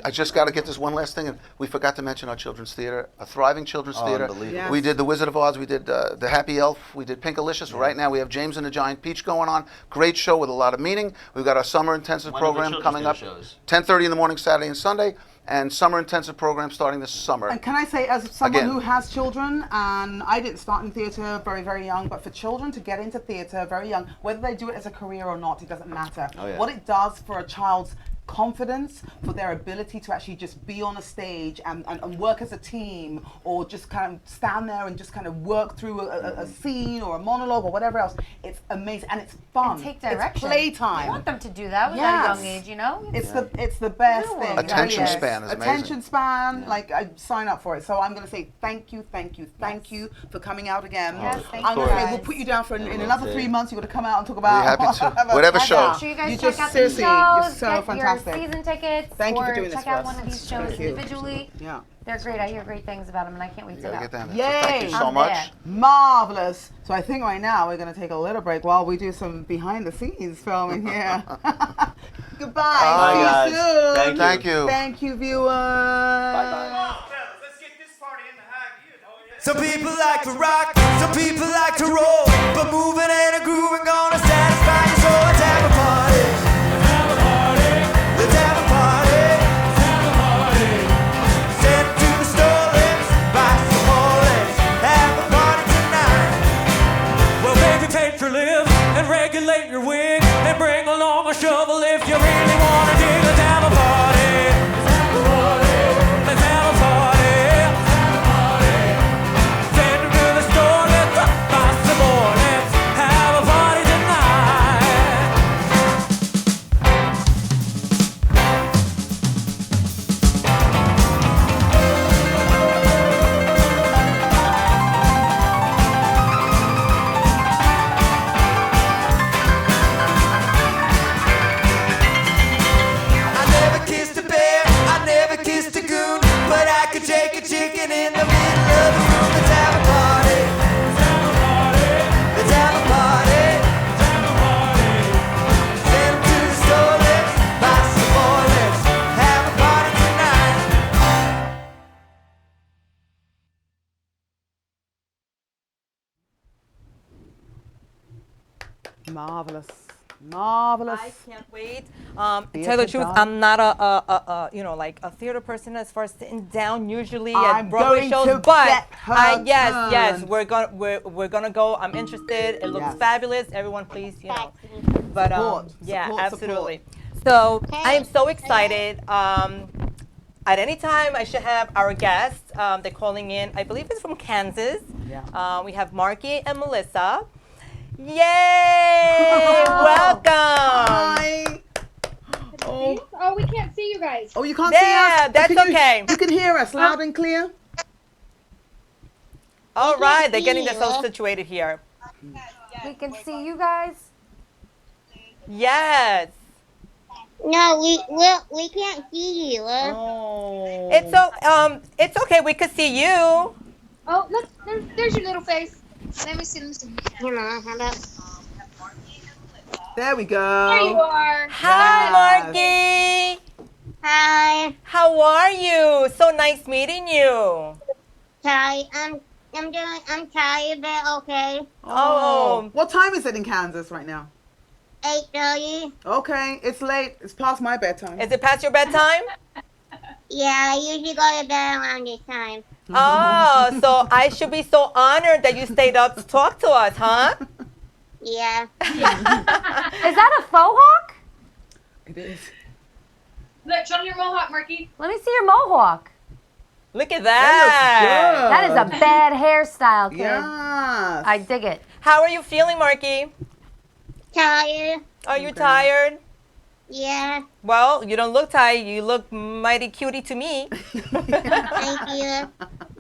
I just got to get this one last thing, and we forgot to mention our children's theater, a thriving children's theater. Unbelievable. Yes. We did The Wizard of Oz, we did The Happy Elf, we did Pinkalicious. Right now we have James and the Giant Peach going on. Great show with a lot of meaning. We've got our summer intensive When are the program children's coming up. theater shows? 10:30 in the morning, Saturday and Sunday. and summer intensive program starting this summer. And can I say, as someone Again. who has children, and I didn't start in theatre very, very young, but for children to get into theatre very young, whether they do it as a career or not, it doesn't matter. Oh, yeah. What it does for a child's confidence, for their ability to actually just be on a stage and work as a team, or just kind of stand there and just kind of work through a scene or a monologue or whatever else. It's amazing and it's fun. And take direction. It's playtime. I want them to do that at a young Yes. age, you know? It's the best Cool. thing. Attention Yes. span is amazing. Attention span, like I sign up for it. So I'm going to say thank you for coming out again. Yes, thank I'm you going to say guys. we'll put you down for in another Okay. 3 months. You're going to come out and talk about happy to. Whatever show. Make sure you guys You check just out the seriously, shows, you're so get fantastic. your season tickets, Thank you or for doing this check for out us. one of these shows Thank you. individually. Yeah. They're great. I hear great things about them, and I can't wait You to gotta go. get down there. Yay! So thank you so I'm much. there. Marvelous. So I think right now we're going to take a little break while we do some behind the scenes filming here. Goodbye. Bye, See guys. you soon. Thank you. Thank you, viewers. Bye-bye. Some people like to rock, some people like to roll, but moving and a grooving gonna satisfy your soul. Let's have a party. Let's have a party. Send it to the store, let's buy some more. Let's have a party tonight. Well, baby, paint your live and regulate your wig and bring along a shovel if you really want to dig. Let's have a party. Let's have a party. Send them to the store, let's buy some more. Let's have a party tonight. I never kissed a bear, I never kissed a goon, but I could take a chicken in the middle of the room. Let's have a party. Let's have a party. Send 'em to the store, let's buy some more. Let's have a party tonight. Marvelous. Marvelous. I can't wait. Theater Tell you the truth, done. I'm not like a theater person as far as sitting down usually I'm at Broadway going shows. to But get her yes, turned. we're gonna go. I'm interested. It looks Yes. fabulous. Everyone, please, But Support, yeah, support, absolutely. So I am so excited. At any time, I should have our guests. They're calling in. I believe it's from Kansas. Yeah. We have Marky and Melissa. Yay! Welcome. Hi. Oh, we can't see you guys. Oh, you can't Yeah, see us? But that's can you- okay. You can hear us loud and clear? All right, they're getting themselves situated here. We can see you guys. Yes. No, we can't see you. Oh. It's okay. We could see you. Oh, look, there's your little face. Let me see. Hold on, how about? There we go. There you are. Hi, Yes. Marky. Hi. How are you? So nice meeting you. Hi. I'm tired, but okay. Oh. What time is it in Kansas right now? 8:30. Okay, it's late. It's past my bedtime. Is it past your bedtime? Yeah, I usually go to bed around this time. Oh, so I should be so honored that you stayed up to talk to us, huh? Yeah. Is that a faux hawk? It is. Look, show me your mohawk, Marky. Let me see your mohawk. Look at that. That is a bad hairstyle, kid. Yes. I dig it. How are you feeling, Marky? Tired. Are you tired? Yeah. Well, you don't look tired. You look mighty cutie to me. Thank you.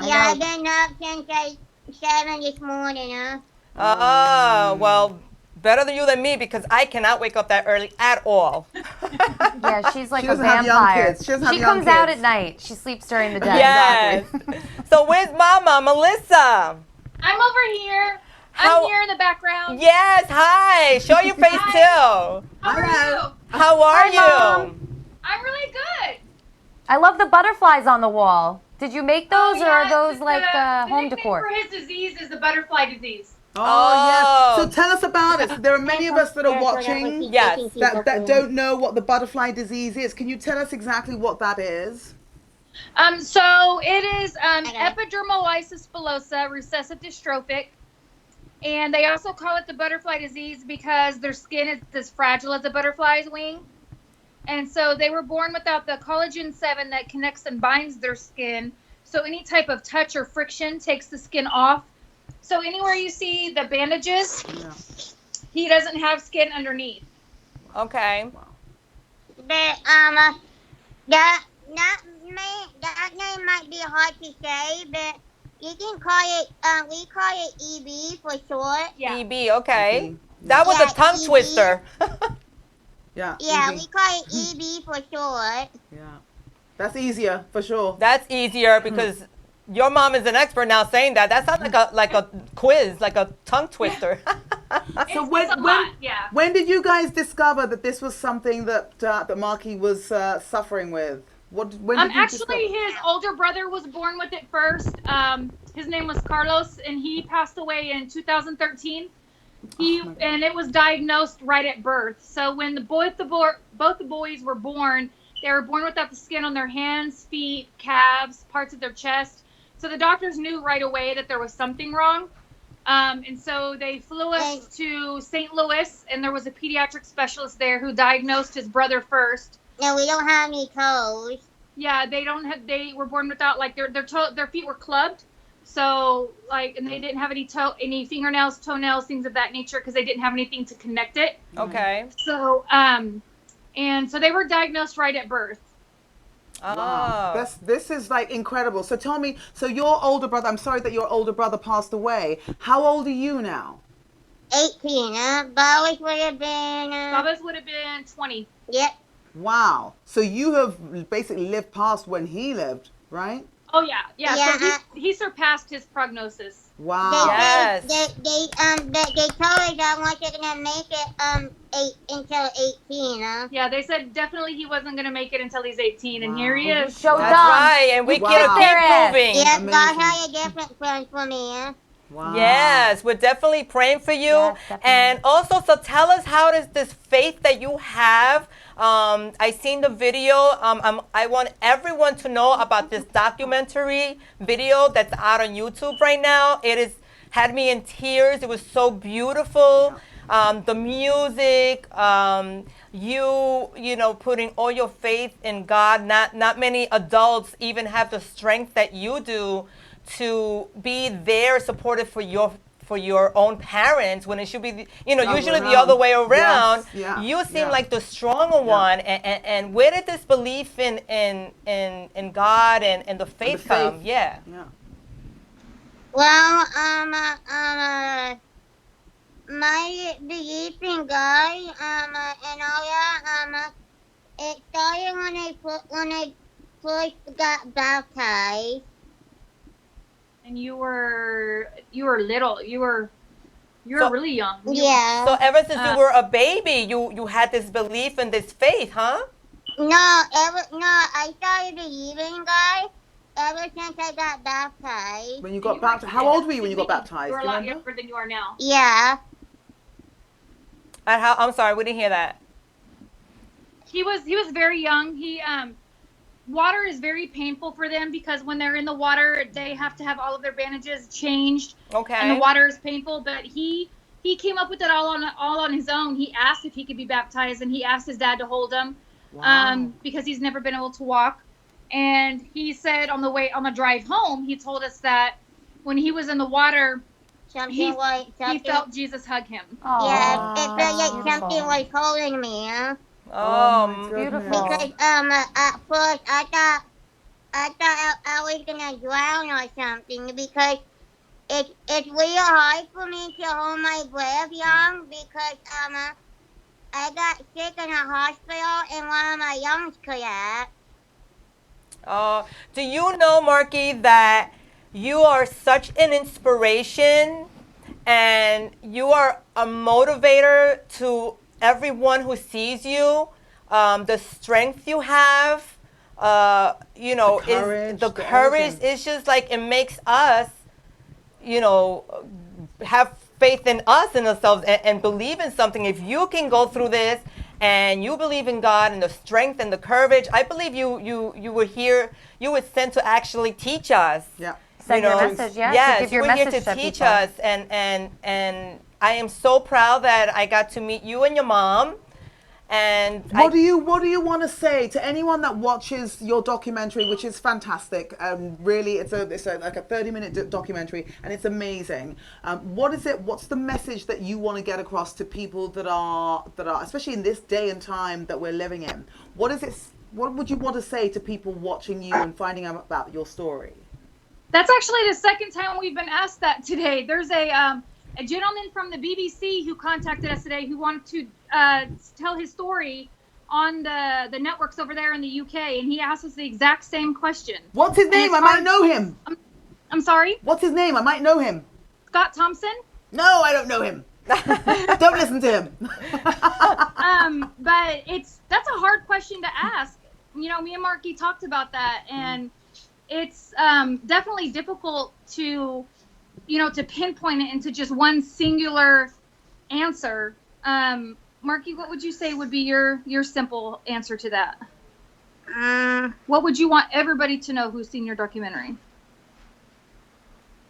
Yeah, I've been up since like 7 this morning, huh? Oh, well, better than you than me because I cannot wake up that early at all. Yeah, she's like She a doesn't have young vampire. kids. She doesn't have She young comes out kids. at night. She sleeps during the day. Yes. So where's Mama, Melissa? I'm over here. How- I'm here in the background. Yes, hi. Show your face Hi. too. How are you? How are Hi, you? Mom. I'm really good. I love the butterflies on the wall. Did you make those, or are those like the home nickname decor? for his disease is the butterfly disease. Oh, yes. So tell us about it. There are many of us that are watching Yes. that don't know what the butterfly disease is. Can you tell us exactly what that is? So it is epidermolysis bullosa recessive dystrophic, and they also call it the butterfly disease because their skin is as fragile as a butterfly's wing. And so they were born without the collagen 7 that connects and binds their skin. So any type of touch or friction takes the skin off. So anywhere you see the bandages, he doesn't have skin underneath. Okay. But that name might be hard to say, but you can call it. We call it EB for short. Yeah. EB, okay. That was a tongue EB. twister. Yeah. Yeah, EB. we call it EB for short. Yeah. That's easier for sure. That's easier because your mom is an expert now saying that. That sounds like a quiz, like a tongue twister. So Yeah. when did you guys discover that this was something that that Marky was suffering with? When did you Actually, discover? his older brother was born with it first. His name was Carlos, and he passed away in 2013. And it was diagnosed right at birth. So when both the boys were born, they were born without the skin on their hands, feet, calves, parts of their chest. So the doctors knew right away that there was something wrong. And so they flew us to St. Louis, and there was a pediatric specialist there who diagnosed his brother first. No, we don't have any toes. Yeah, they were born without, like, their feet were clubbed. So, like, and they didn't have any fingernails, toenails, things of that nature, because they didn't have anything to connect it. Okay. So, and so they were diagnosed right at birth. Wow. This is like incredible. So tell me, so your older brother, I'm sorry that your older brother passed away. How old are you now? 18, Bobas would have been... Bobas would have been 20. Yep. Wow. So you have basically lived past when he lived, right? Oh, yeah. So he surpassed his prognosis. Wow. Yes. They told us that once they're gonna make it until 18, Yeah, they said definitely he wasn't gonna make it until he's 18, and here he is. That's right, and we keep moving. Yep, God had a different plan for me, Wow. Yes, we're definitely praying for you. And also, so tell us, how does this faith that you have, I seen the video, I want everyone to know about this documentary video that's out on YouTube right now. It had me in tears. It was so beautiful. The music, you know, putting all your faith in God. Not many adults even have the strength that you do to be there supported for your own parents, when it should be, you know, usually the other way around. Yes. You seem like the stronger one. And where did this belief in God and the faith come? Yeah. Well, my belief in God, and all that, it started when I first got baptized. And you were little. You were really young. Yeah. So ever since you were a baby, you had this belief and this faith, huh? No, I started believing in God ever since I got baptized. When you got baptized, how old were you when you got baptized? You were a Do you lot remember? younger than you are now. Yeah. I'm sorry, we didn't hear that. He was very young. Water is very painful for them because when they're in the water, they have to have all of their bandages changed. Okay. And the water is painful, but he came up with it all on his own. He asked if he could be baptized, and he asked his dad to hold him, because he's never been able to walk. And he said on the drive home, he told us that when he was in the water, he felt Jesus hug him. Yeah, it felt like something was holding me, huh? Oh, beautiful. Because at first I thought I was gonna drown or something, because it's really hard for me to hold my breath young, because I got sick in a hospital and one of my lungs collapsed. Do you know, Marky, that you are such an inspiration and you are a motivator to everyone who sees you? The strength you have, you know, the courage. It's just like, it makes us, you know, have faith in us and ourselves and believe in something. If you can go through this and you believe in God and the strength and the courage. I believe you were here. You were sent to actually teach us. Yeah. Send you your know, message, yeah, to Yes, give you your were here message to to teach people. us, and I am so proud that I got to meet you and your mom. And What do you want to say to anyone that watches your documentary, which is fantastic? Really, it's like a 30-minute documentary, and it's amazing. What's the message that you want to get across to people that are especially in this day and time that we're living in? What would you want to say to people watching you and finding out about your story? That's actually the second time we've been asked that today. There's a gentleman from the BBC who contacted us today who wanted to tell his story on the networks over there in the UK, and he asked us the exact same question. What's his name? I might know him. I'm sorry? What's his name? I might know him. Scott Thompson? No, I don't know him. Don't listen to him. But that's a hard question to ask. You know, me and Marky talked about that, and it's definitely difficult to pinpoint it into just one singular answer. Marky, what would you say would be your simple answer to that? What would you want everybody to know who's seen your documentary?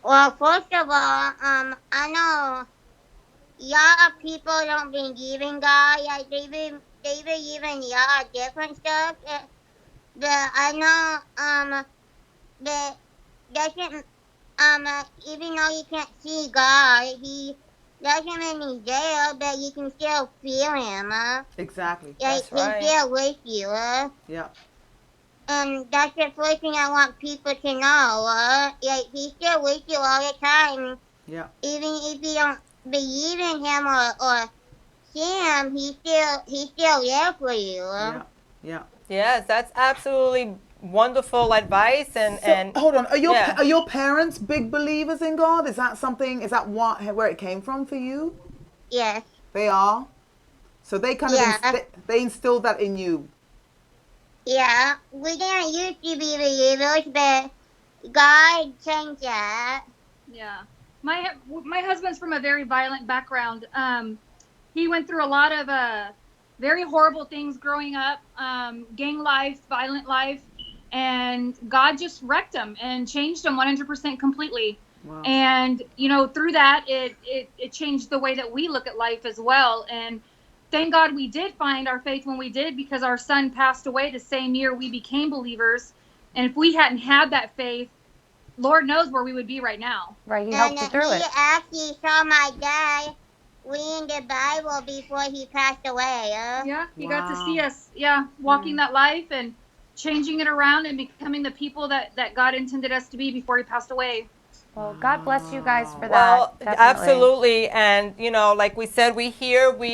Well, first of all, I know a lot of people don't believe in God. Like they believe in a lot of different stuff. But I know that doesn't even though you can't see God, he doesn't mean he's there, but you can still feel him. Exactly. Like That's right. he's still with you. Yeah. And that's the first thing I want people to know. Like he's still with you all the time. Yeah. Even if you don't believe in him or see him, he's still there for you. Yeah. Yeah. yes, that's absolutely wonderful advice. And Hold on, are yeah. your parents big believers in God? Is that where it came from for you? Yes. They They are. So they kind of Yeah. they instilled that in you. Yeah, we didn't used to be believers, but God changed that. Yeah. My husband's from a very violent background. He went through a lot of very horrible things growing up, gang life, violent life, and God just wrecked him and changed him 100% completely. Wow. And through that, it changed the way that we look at life as well. And thank God we did find our faith when we did, because our son passed away the same year we became believers. And if we hadn't had that faith, Lord knows where we would be right now. Right, he And helped you through he it. actually saw my dad reading the Bible before he passed away. Yeah, he got to Wow. see us, walking that life and changing it around and becoming the people that God intended us to be before he passed away. Well, God bless you guys for that. Well, definitely. absolutely. And, like we said, we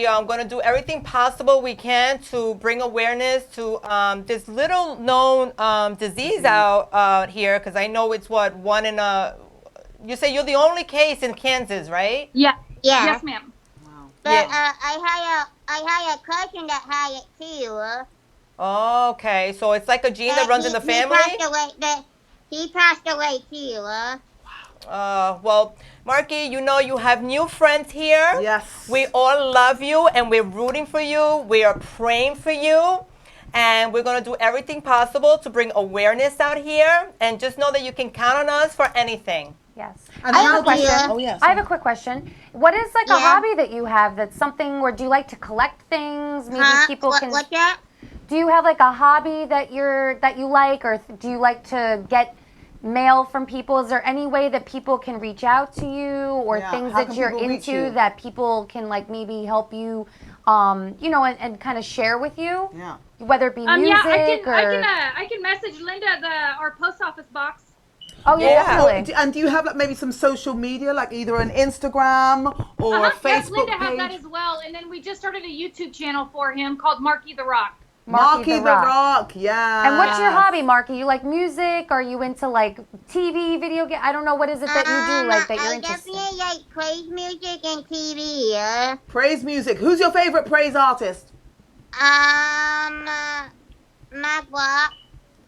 are going to do everything possible we can to bring awareness to this little known disease out here, because I know it's one in a, you say you're the only case in Kansas, right? Yeah. Yeah. Yes, ma'am. But Yeah. I had a cousin that had it too. Okay, so it's like a gene that runs in the family? He passed away too. Well, Marky, you have new friends here. Yes. We all love you, and we're rooting for you. We are praying for you. And we're going to do everything possible to bring awareness out here. And just know that you can count on us for anything. Yes. And I have how a question. Oh, yes. I have a quick question. What is like a Yeah. hobby that you have that's something, or do you like to collect things? Maybe people can. What's that? Do you have like a hobby that you like, or do you like to get mail from people? Is there any way that people can reach out to you, or Yeah, things how that can you're people reach into you? that people can like maybe help you, and kind of share with you? Yeah. Whether it be music I can message Linda our post office box. Oh yeah, Yeah. definitely. And do you have like maybe some social media, like either an Instagram or a Yes, Facebook Linda has that page? as well. And then we just started a YouTube channel for him called Marky the Rock. Marky the Rock, yeah. And what's your hobby, Marky? You like music? Are you into like TV, video game? I don't know, what is it that you do like that you're I interested in? definitely like praise music and TV. Praise music. Who's your favorite praise artist? Mac Block.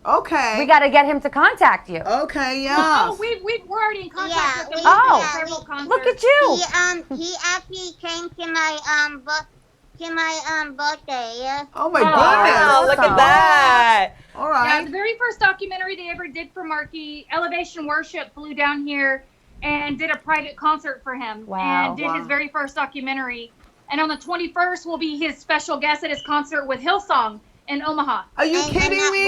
Okay. We got to get him to contact you. Okay, yeah. Oh, we're already in contact Yeah, with him. we- Oh, yeah, several concerts. Look at you. He actually came to my birthday. Oh my Wow, goodness. look at that. All Yeah, right. the very first documentary they ever did for Marky, Elevation Worship flew down here and did a private concert for him. Wow. And did his very first documentary. And on the 21st will be his special guest at his concert with Hillsong in Omaha. Are you kidding me?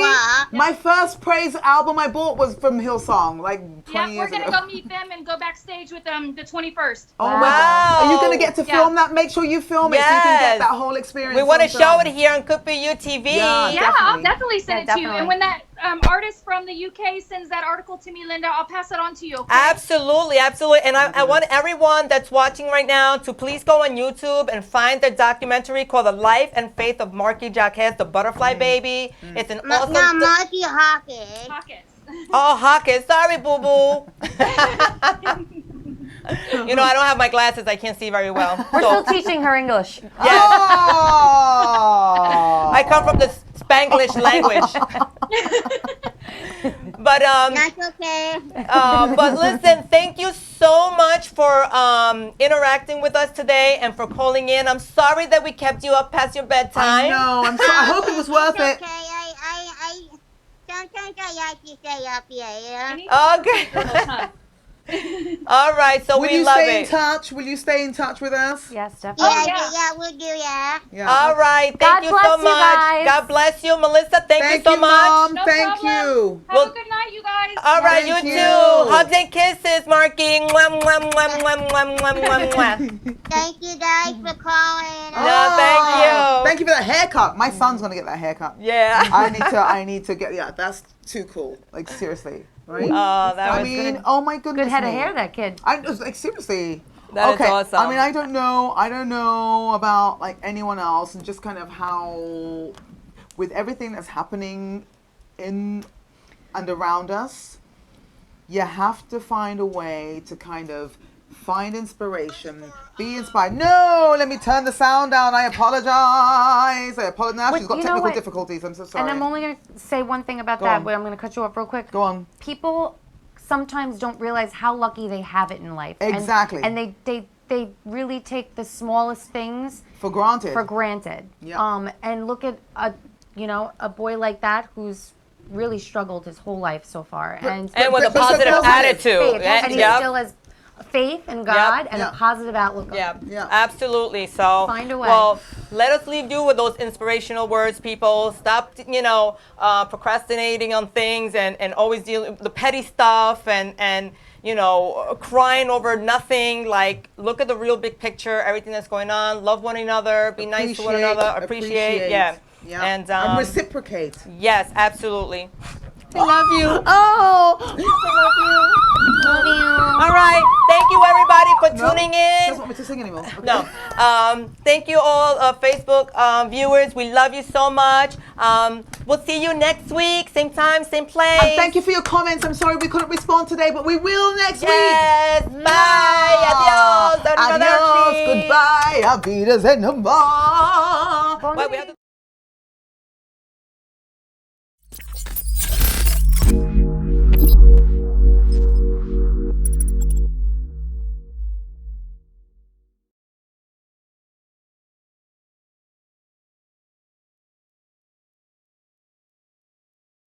My first praise album I bought was from Hillsong, like 20 Yeah, we're years gonna ago. go meet them and go backstage with them the 21st. Oh my God. Are you going to get to film that? Make sure you film it so you can get Yes. that whole experience. We want to on show film. it here on Could Be You TV. Yeah, I'll definitely send Yeah, it to you. definitely. And when that artist from the UK sends that article to me, Linda, I'll pass it on to you. Okay? Absolutely, absolutely. And I want everyone that's watching right now to please go on YouTube and find the documentary called The Life and Faith of Marky Jacquez, the Butterfly Baby. It's an awesome... No, Marky Hawkins. Oh, Hawkins. Sorry, boo-boo. You know, I don't have my glasses. I can't see very well. We're So- still teaching her English. Yes. Oh. I come from the Spanglish language. But That's okay. but listen, thank you so much for interacting with us today and for calling in. I'm sorry that we kept you up past your bedtime. I know. I'm sorry. I hope it was worth it. Okay, sometimes I like to stay up here. Okay. All right, so Will we you love stay in it. touch? Will you stay in touch with us? Yes, definitely. Yeah, we'll do that. All right, thank you so bless you much. guys. God bless you, Melissa. Thank you so much. Mom. No Thank problem. you. Have a good night, you guys. All right, Thank you you. too. Hugs and kisses, Marky. Mwah, mwah, mwah, mwah, mwah, mwah, mwah, mwah. Thank you guys for calling. No, thank you. Thank you for that haircut. My son's gonna get that haircut. Yeah. I need to get. Yeah, that's too cool. Like seriously, right? Oh, that I was mean, good. oh my goodness. Good head of me. hair, that kid. I was like seriously. That is okay. awesome. I mean, I don't know about like anyone else, and just kind of how, with everything that's happening in and around us, you have to find a way to kind of find inspiration, be inspired. No, let me turn the sound down. I apologize. Now Wait, she's got you know technical what? difficulties. I'm so sorry. And I'm only going to say one thing about Go that, on. but I'm going to cut you off real quick. Go on. People sometimes don't realize how lucky they have it in life. Exactly. And they really take the smallest things For granted. Yeah. And look at a boy like that who's really struggled his whole life so far, and with a positive attitude. faith, and he Yep. still has faith in God and Yep. a positive outlook. Yeah, Yeah. absolutely. So, Find a way. well, let us leave you with those inspirational words, people. Stop, procrastinating on things and always dealing with the petty stuff and crying over nothing. Like, look at the real big picture, everything that's going on. Love one another. Be nice to one another. Appreciate. Yeah. Yeah. And reciprocate. Yes, absolutely. I love you. Oh, Love you. All right. Thank you, everybody, for tuning She in. doesn't want me to sing anymore. Okay. No. Thank you all, Facebook viewers. We love you so much. We'll see you next week. Same time, same place. And thank you for your comments. I'm sorry we couldn't respond today, but we will next Yes. week. Bye. Adios. Adios. Goodbye. Auf Wiedersehen. Bye. Wait, we have to